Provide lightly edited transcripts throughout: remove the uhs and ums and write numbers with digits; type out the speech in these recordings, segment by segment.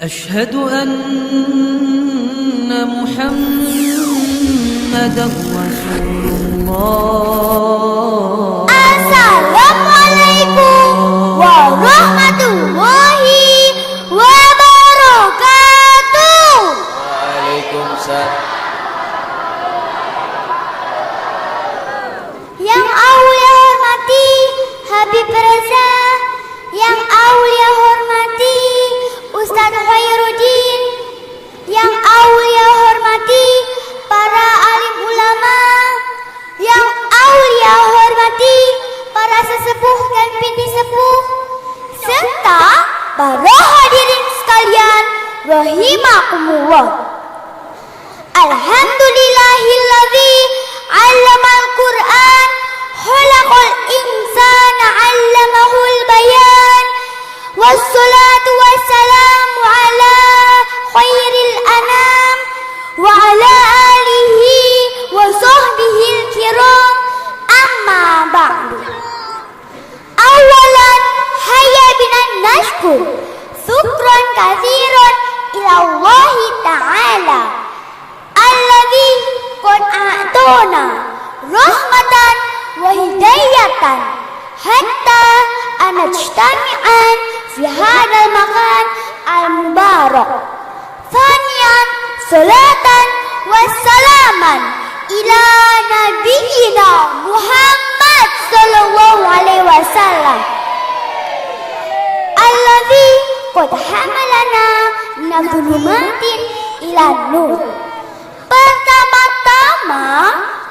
أشهد أن محمدا رسول الله. Assalamualaikum warahmatullahi wabarakatuh. Waalaikumsalam. Yang aulia hormati Habib Reza, yang aulia hormati Ustadz Khairuddin, yang aulia hormati para alim ulama, yang aulia hormati para sesepuh dan binti sepuh, serta para hadirin sekalian rahimakumullah. Alhamdulillahilladzi 'allamal Qur'an, khalaqal insana 'allamahul bayan. Wassalatu wassalamu ala khairil anam wa ala alihi wa sahbihil kiram, amma ba'du. Awalan hayya binan nashkur syukran katsiran ila Allah ta'ala alladzi qad a'tana rahmatan wa hidayatan hatta anajtami'an fi hadzal makan al-mubarak. Thaniyan salatan wassalaman ila nabiyyina Muhammad sallallahu alaihi wasallam alladzi qad hamalana min dhulumatin ila nur. Pertama-tama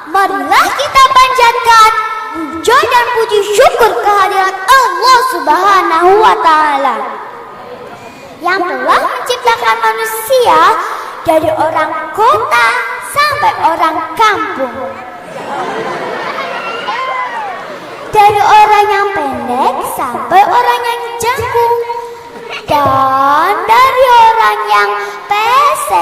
marilah kita panjatkan puja dan puji syukur kehadirat Allah Subhanahu wa Ta'ala yang telah menciptakan manusia dari orang kota sampai orang kampung, dari orang yang pendek sampai orang yang jangkung, dan dari orang yang pesek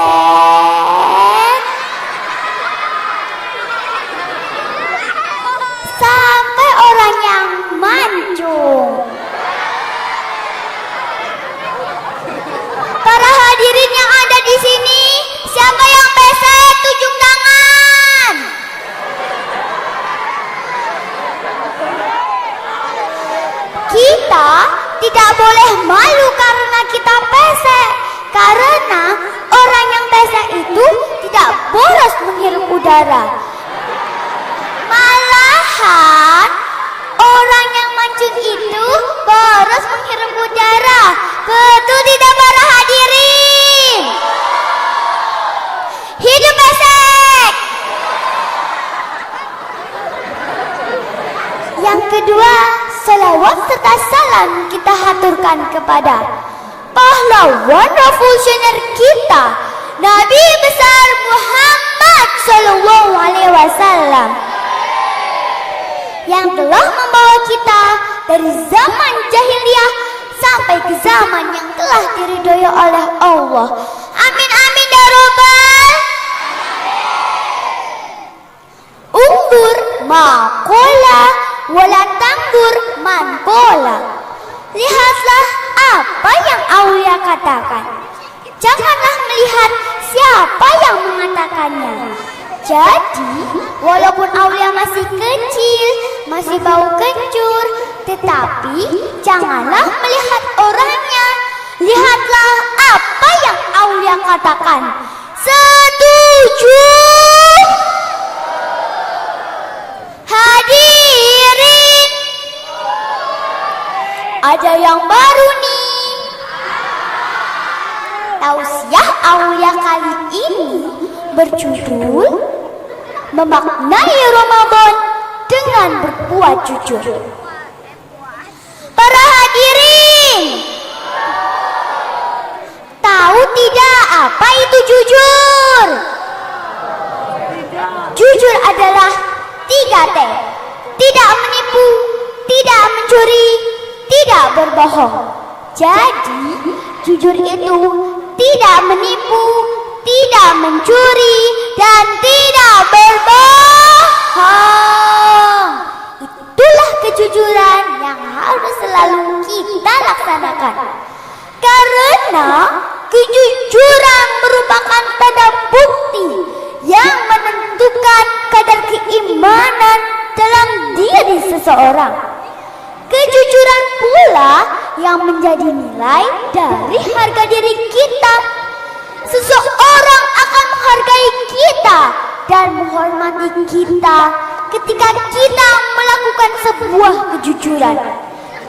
sampai orang yang mancung. Para hadirin yang ada di sini, siapa yang pesek tunjuk tangan. Kita tidak boleh malu karena kita pesek, karena orang yang pesek itu tidak boros menghirup udara. Malahan orang yang mancung itu boros menghirup udara. Betul tidak para hadirin? Hidup pesek. Yang kedua, salawat serta salam kita haturkan kepada pahlawan revolusioner kita, Nabi besar Muhammad sallallahu alaihi wasallam, yang telah membawa kita dari zaman jahiliyah sampai ke zaman yang telah diridhoi oleh Allah. Amin amin ya robbal. Undur makola wala tanggur mankola. Lihatlah apa yang Aulia katakan, janganlah melihat siapa yang mengatakannya. Jadi, walaupun Aulia masih kecil, masih bau kencur, tetapi janganlah melihat orangnya. Lihatlah apa yang Aulia katakan. Setuju? Hadirin, ada yang baru nih. Tausiah Aulia kali ini berjudul memaknai Ramadan dengan berbuat jujur. Para hadirin, tahu tidak apa itu jujur? Jujur adalah 3T. Tidak menipu, tidak mencuri, tidak berbohong. Jadi, jujur itu tidak menipu, tidak mencuri, dan tidak berbohong. Itulah kejujuran yang harus selalu kita laksanakan. Karena kejujuran merupakan tanda bukti yang menentukan kadar keimanan dalam diri seseorang. Kejujuran pula yang menjadi nilai dari harga diri kita. Seseorang akan menghargai kita dan menghormati kita ketika kita melakukan sebuah kejujuran.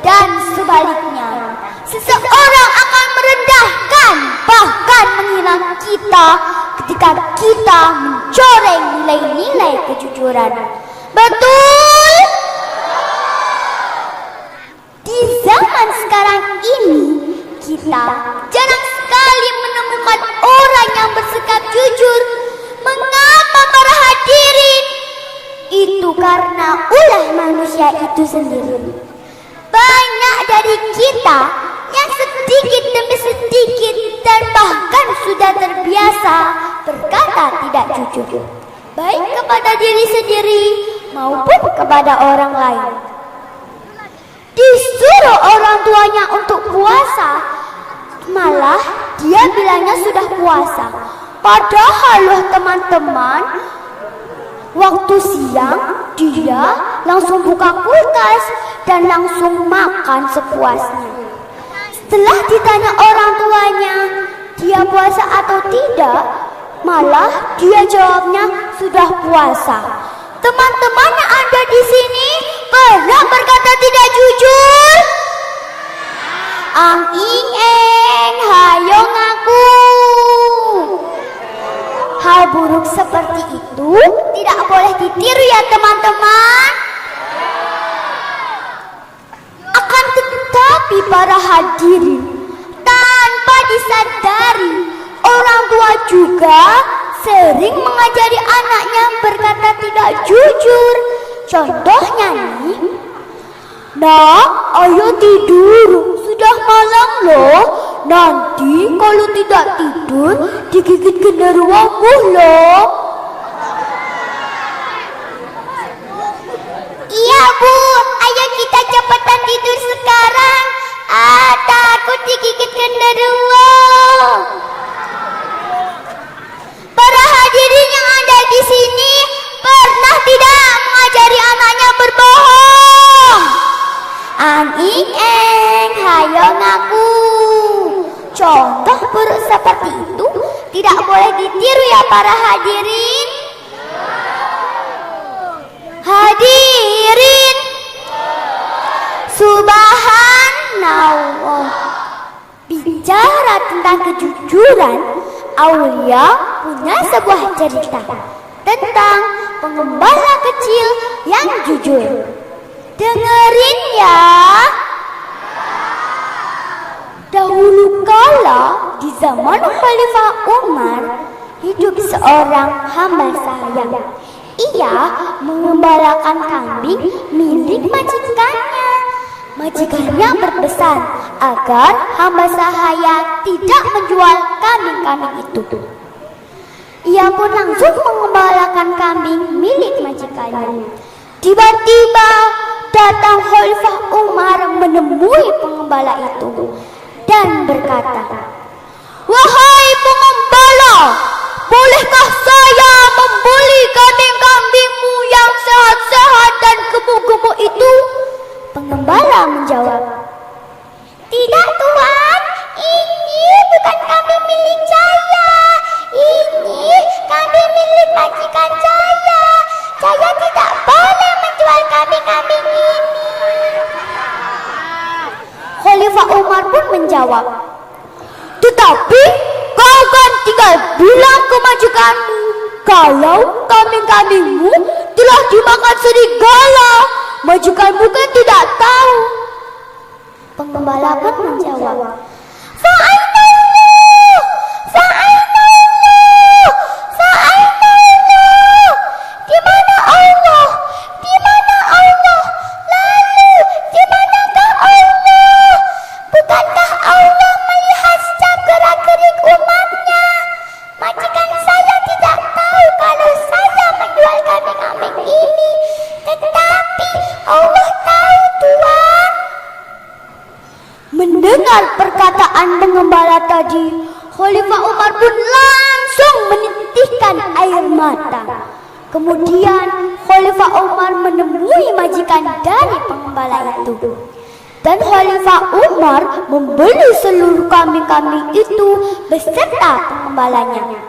Dan sebaliknya, seseorang akan merendahkan bahkan menghina kita ketika kita mencoreng nilai-nilai kejujuran. Betul? Di zaman sekarang ini, kita jarang sekali menemukan orang yang bersikap jujur. Mengapa para hadirin? Itu karena ulah manusia itu sendiri. Banyak dari kita yang sedikit demi sedikit dan bahkan sudah terbiasa berkata tidak jujur, baik kepada diri sendiri maupun kepada orang lain. Disuruh orang tuanya untuk puasa, malah dia bilangnya sudah puasa. Padahal loh teman-teman, waktu siang dia langsung buka kulkas dan langsung makan sepuasnya. Setelah ditanya orang tuanya dia puasa atau tidak, malah dia jawabnya sudah puasa. Teman-teman yang ada di sini pernah berkata tidak jujur? Ang ing eng, hayo ngaku. Hal buruk seperti itu tidak boleh ditiru ya teman-teman. Akan tetapi para hadirin, tanpa disadari, orang tua juga sering mengajari anaknya berkata tidak jujur. Contohnya nih, "Nak, ayo tidur, sudah malam loh. Nanti kalau tidak tidur digigit genderuwomu loh." "Iya Bu, ayo kita cepetan tidur sekarang. Takut digigit genderuwo." Para hadirin yang ada di sini pernah tidak mengajari anaknya berbohong? Ang ing eng, hayo ngaku. Contoh buruk seperti itu tidak boleh ditiru ya para hadirin. Hadirin, subhanallah. Bicara tentang kejujuran, Aulia punya sebuah cerita tentang pengembala kecil yang jujur. Dengerin ya. Dahulu kala di zaman Khalifah Umar hidup seorang hamba sahaya. Ia mengembalakan kambing milik majikannya. Majikannya berpesan agar hamba sahaya tidak menjual kambing-kambing itu. Ia pun langsung mengembalakan kambing milik majikannya. Tiba-tiba datang Khalifah Umar menemui pengembala itu dan berkata, "Wahai pengembala, bolehkah saya membeli kambing-kambingmu yang sehat-sehat dan gemuk-gemuk itu?" Pengembala menjawab, "Tidak Tuan, ini bukan kambing milik saya. Ini kambing milik majikan saya. Saya tidak boleh menjual kambing-kambing ini." Khalifah Umar pun menjawab, "Tetapi kau kan tinggal bilang ke majikanmu kalau kambing-kambingmu telah dimakan serigala. Majikanmu kan tidak tahu." Pengembala pun menjawab, "Fa'ainallah, fa'ainallah, fa'ainallah. Di mana Allah? Di mana Allah? Lalu di manakah Allah? Bukankah Allah melihat setiap gerak-gerik umatnya? Majikan saya tidak tahu kalau saya menjual kambing-kambing ini, tetapi Allah tahu Tuan." Mendengar perkataan pengembala tadi, Khalifah Umar pun langsung menitikkan air mata. Kemudian Khalifah Umar menemui majikan dari pengembala itu. Dan Khalifah Umar membeli seluruh kambing-kambing itu beserta pengembalanya.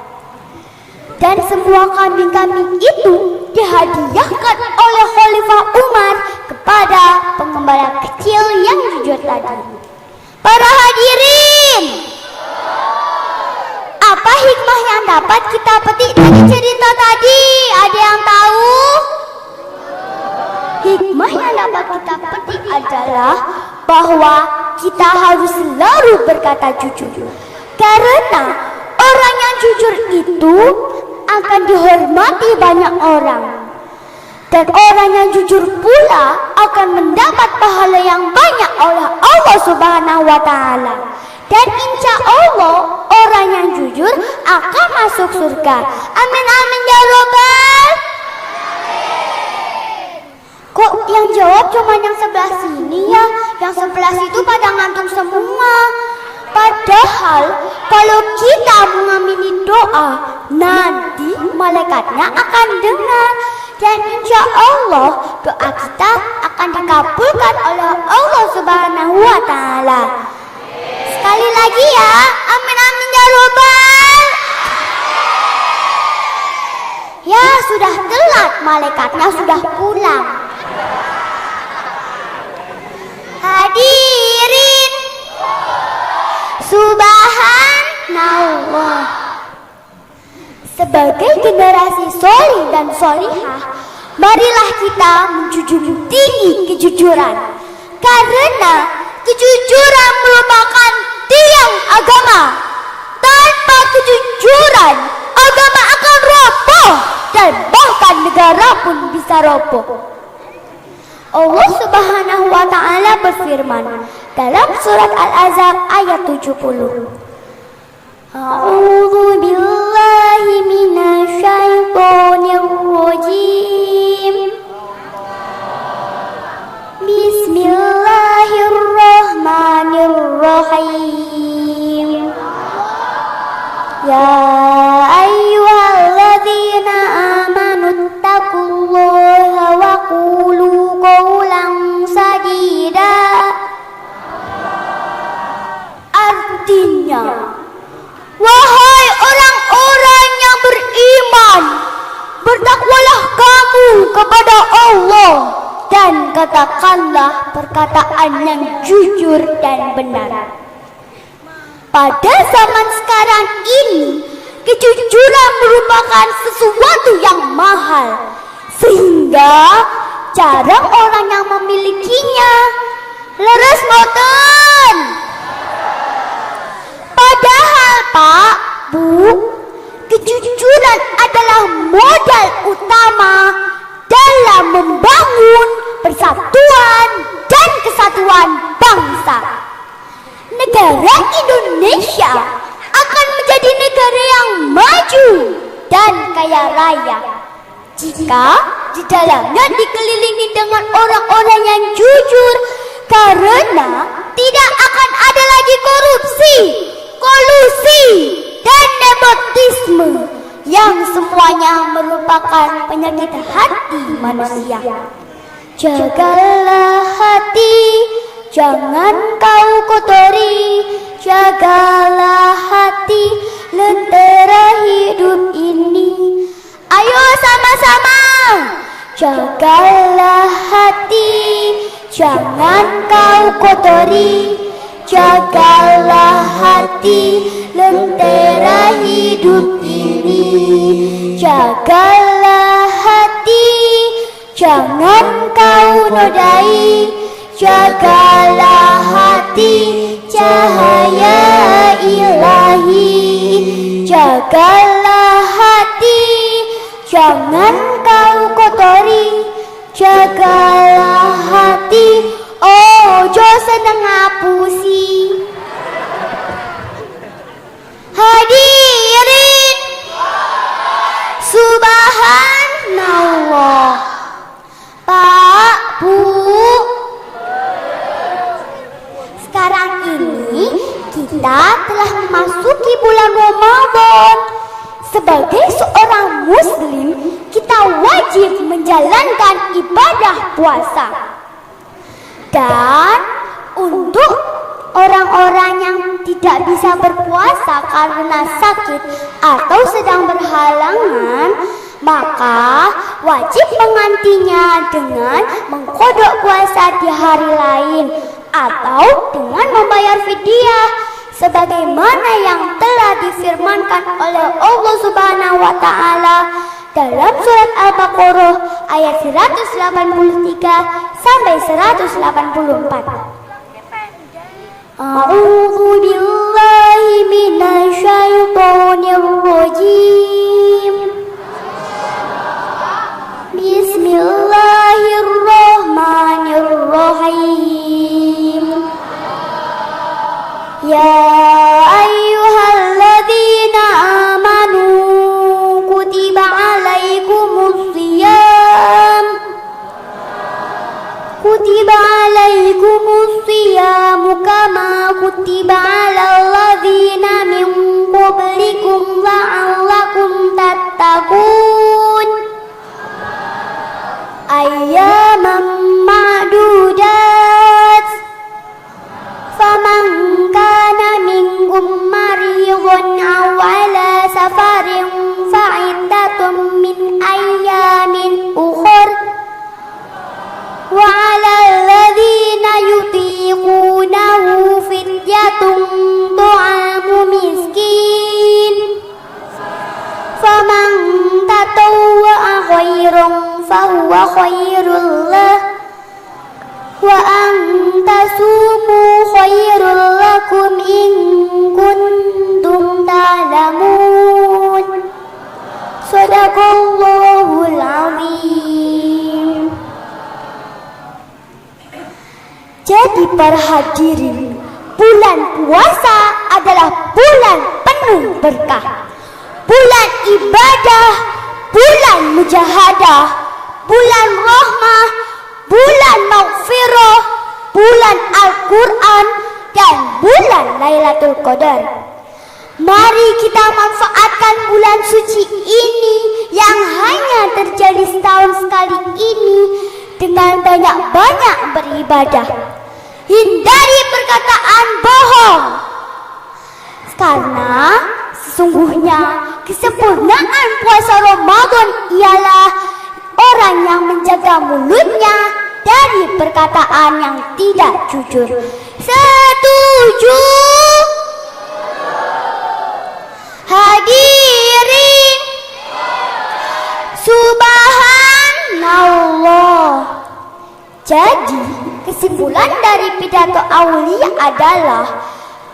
Dan semua kambing-kambing itu dihadiahkan oleh Khalifah Umar kepada pengembala kecil yang jujur tadi. Para hadirin, apa hikmah yang dapat kita petik dari cerita tadi? Ada yang tahu? Hikmah yang dapat kita petik adalah bahwa kita harus selalu berkata jujur. Karena orang yang jujur itu akan dihormati banyak orang. Dan orang yang jujur pula akan mendapat pahala yang banyak oleh Allah Subhanahu wa Ta'ala. Dan insya Allah orang yang jujur akan masuk surga. Amin amin ya robbal. Kok yang jawab cuma yang sebelah sini ya? Yang sebelah situ pada ngantuk semua. Padahal kalau kita mengamini doa, nanti malaikatnya akan dengar. Dan insya Allah doa kita akan dikabulkan oleh Allah Subhanahu wa Ta'ala. Sekali lagi ya, amin amin ya robbal. Ya sudah telat, malaikatnya sudah pulang. Hadirin, subhanallah. Sebagai generasi solih dan solihah, marilah kita menjunjung tinggi kejujuran. Karena kejujuran merupakan tiang agama. Tanpa kejujuran, agama akan roboh dan bahkan negara pun bisa roboh. Allah Subhanahu wa Ta'ala berfirman dalam surat Al-Ahzab ayat 70. A'udzu billahi minasyaitonir rajim. Bismillahirrahmanirrahim. Ya ayyuhalladzina amanu taqullaha wa qulu qawlan sadida. Artinya, wahai orang-orang yang beriman, bertakwalah kamu kepada Allah dan katakanlah perkataan yang jujur dan benar. Pada zaman sekarang ini, kejujuran merupakan sesuatu yang mahal, sehingga jarang orang yang memilikinya. Leres moten. Padahal Pak, Bu, kejujuran adalah modal utama dalam membangun persatuan dan kesatuan bangsa. Negara Indonesia akan menjadi negara yang maju dan kaya raya jika di dalamnya dikelilingi dengan orang-orang yang jujur, karena tidak akan ada lagi korupsi, kolusi, dan nepotisme yang semuanya merupakan penyakit hati manusia. Jagalah hati, jangan kau kotori. Jagalah hati, lentera hidup ini. Ayo sama-sama. Jagalah hati, jangan kau kotori. Jagalah hati, lentera hidup ini. Jagalah hati, jangan kau nodai. Jagalah hati, cahaya ilahi. Jagalah hati, jangan kau kotori. Jagalah hati, ojo seneng ngapusi. Hadirin, subhanallah. Pak, Bu, sekarang ini kita telah memasuki bulan Ramadan. Sebagai seorang muslim, kita wajib menjalankan ibadah puasa. Dan untuk orang-orang yang tidak bisa berpuasa karena sakit atau sedang berhalangan, maka wajib menggantinya dengan mengqadha puasa di hari lain atau dengan membayar fidyah sebagaimana yang telah difirmankan oleh Allah Subhanahu wa taala dalam surat Al-Baqarah ayat 183 sampai 184. A'udzu billahi minasyaitonir rajim. Bismillahirrahmanirrahim. Ya ayyuhalladzina amanu kutiba alaikumus siyam kama kutiba alal ladzina min qablikum la'allakum tattaqun. Ayyaman ma'dudat. Faman kana minkum maridun aw ala safarin fa'iddatun min ayyamin ukhra. Wa 'alal ladzina yutiqunahu fidyatun ta'amu miskin. Faman tatawwa'a khairan fahuwa khairul lah. Wa an tasumu khairul lakum in kuntum ta'lamun. Shadaqallahul azim. Jadi para hadirin, bulan puasa adalah bulan penuh berkah, bulan ibadah, bulan mujahadah, bulan rahmah, bulan maghfirah, bulan Al-Quran, dan bulan Lailatul Qadar. Mari kita manfaatkan bulan suci ini yang hanya terjadi setahun sekali ini dengan banyak-banyak beribadah. Hindari perkataan bohong, karena sesungguhnya kesempurnaan puasa Ramadan ialah orang yang menjaga mulutnya dari perkataan yang tidak jujur. Setuju? Hadirin, subhanallah. Jadi kesimpulan dari pidato aulia adalah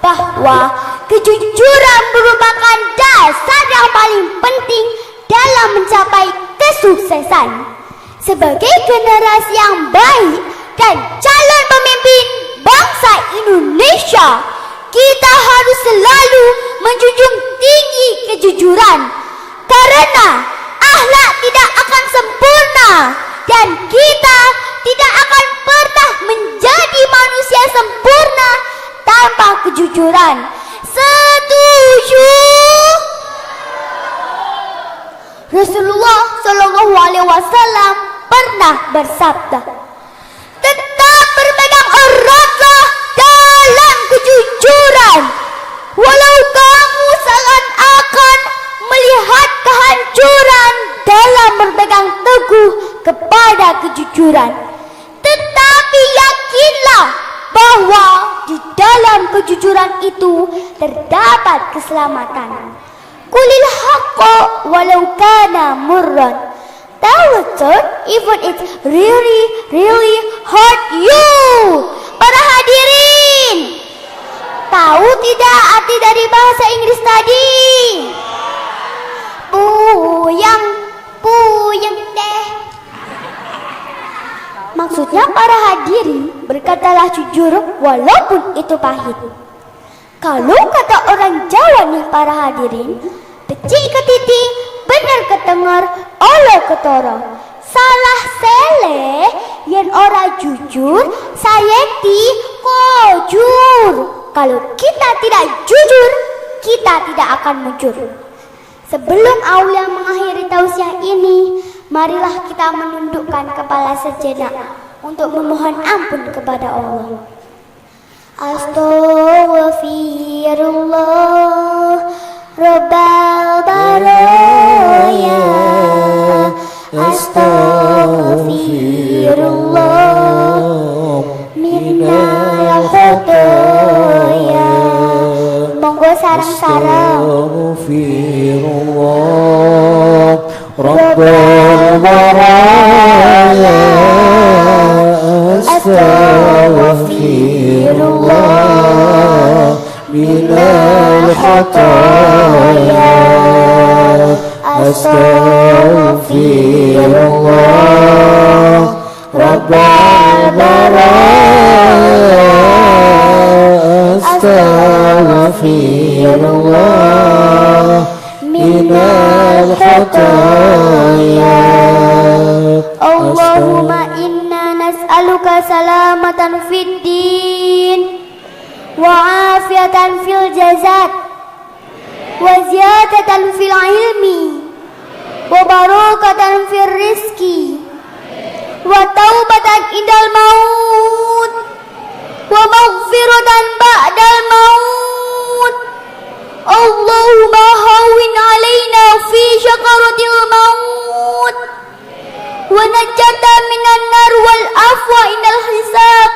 bahwa kejujuran merupakan dasar yang paling penting dalam mencapai kesuksesan. Sebagai generasi yang baik dan calon pemimpin bangsa Indonesia, kita harus selalu menjunjung tinggi kejujuran, karena akhlak tidak akan sempurna dan kita tidak akan pernah menjadi manusia sempurna tanpa kejujuran. Setuju? Rasulullah Shallallahu Alaihi Wasallam pernah bersabda, tetap berpegang eratlah dalam kejujuran, walau kamu seakan-akan melihat kehancuran dalam berpegang teguh kepada kejujuran. Tetapi yakinlah bahwa di dalam kejujuran itu terdapat keselamatan. Qulil haqqo walau kana murran. Tell the truth even it's really hurt you. Para hadirin, tahu tidak arti dari bahasa Inggris tadi? Puyeng deh. Maksudnya para hadirin, berkatalah jujur walaupun itu pahit. Kalau kata orang Jawa nih para hadirin, becik ke titik, bener ketenger, oleh ketoro. Salah seleh, yen ora jujur, sayeti kojur. Kalau kita tidak jujur, kita tidak akan muncul. Sebelum aulia mengakhiri tausiah ini, marilah kita menundukkan kepala sejenak untuk memohon ampun kepada Allah. Astaghfirullah Rabbal baraya, astaghfirullah minal khotoya. Monggo sarang-sarang. Astaghfirullah Rabbal baraya, astaghfirullah minal khotoya, astaghfirullah Rabbal baraya, astaghfirullah minal khotoya. Allahumma inna nas'aluka salamatan fid din wa afiatan fil jasad wa ziyadatan fil ilmi wa barakatan fil rizki wa taubatan indal maut wa maghfiratan ba'dal maut. Allahumma hawwin alaina fi syakaratil maut wa najjatan minan nar wal afwa indal hisab.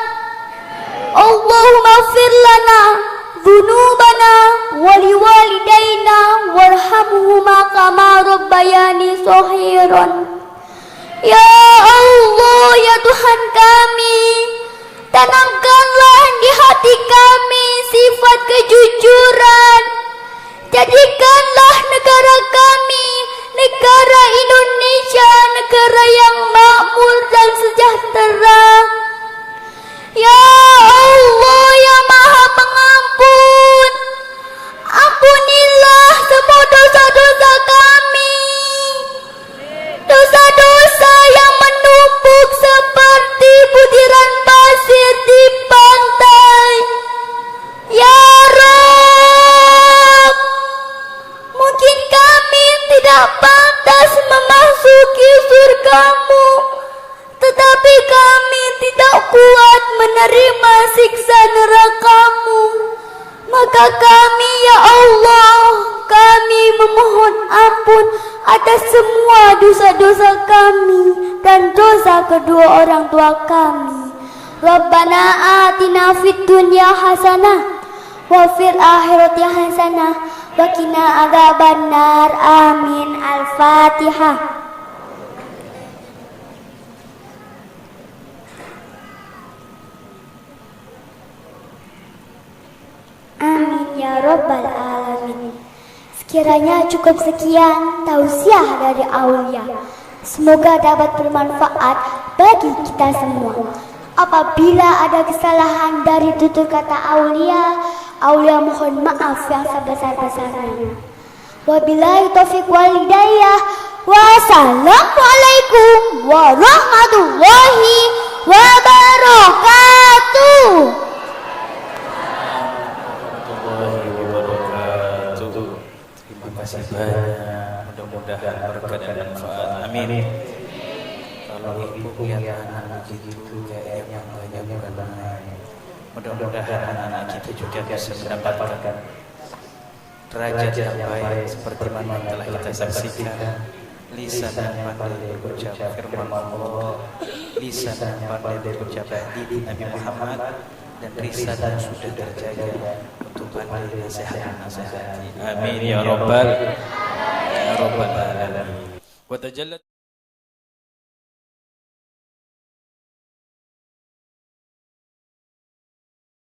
Allahumma ighfir lana dhunubana wa liwalidayna warhamhuma kama rabbayani shaghiran. Ya Allah, ya Tuhan kami, tanamkanlah di hati kami sifat kejujuran. Jadikanlah negara kami, negara Indonesia, negara yang makmur dan sejahtera. Ya Allah yang Maha Pengampun, ampunilah semua dosa-dosa kami, dosa-dosa yang menumpuk seperti butiran pasir di pantai. Ya Rabb, mungkin kami tidak pantas memasuki surgamu, tetapi kami tidak kuat menerima siksa nerakamu. Maka kami, ya Allah, kami memohon ampun atas semua dosa-dosa kami dan dosa kedua orang tua kami. Rabbana atina fid dunya hasanah wa fil akhirati hasanah wa qina adzabannar. Amin. Al-Fatihah. Amin ya Rabbal Alamin. Sekiranya cukup sekian tausiah dari aulia. Semoga dapat bermanfaat bagi kita semua. Apabila ada kesalahan dari tutur kata aulia, aulia mohon maaf yang sebesar-besarnya. Wabillahi taufiq wal hidayah. Wassalamualaikum warahmatullahi wabarakatuh. Terima kasih banyak, mudah-mudahan berkah dan manfaat. Amin. Kalau ibu lihat anak begitu kayaknya banyak banget. Mudah-mudahan anak kita juga bisa mendapatkan derajat yang baik seperti mana telah kita saksikan. Lisan yang pandai berucap firman Allah, lisan yang pandai berucap hadits Nabi Muhammad, dan lisan yang sudah terjaga untuk pandai nasihat-nasihati. Amin ya Rabbal alamin. Wa tajallat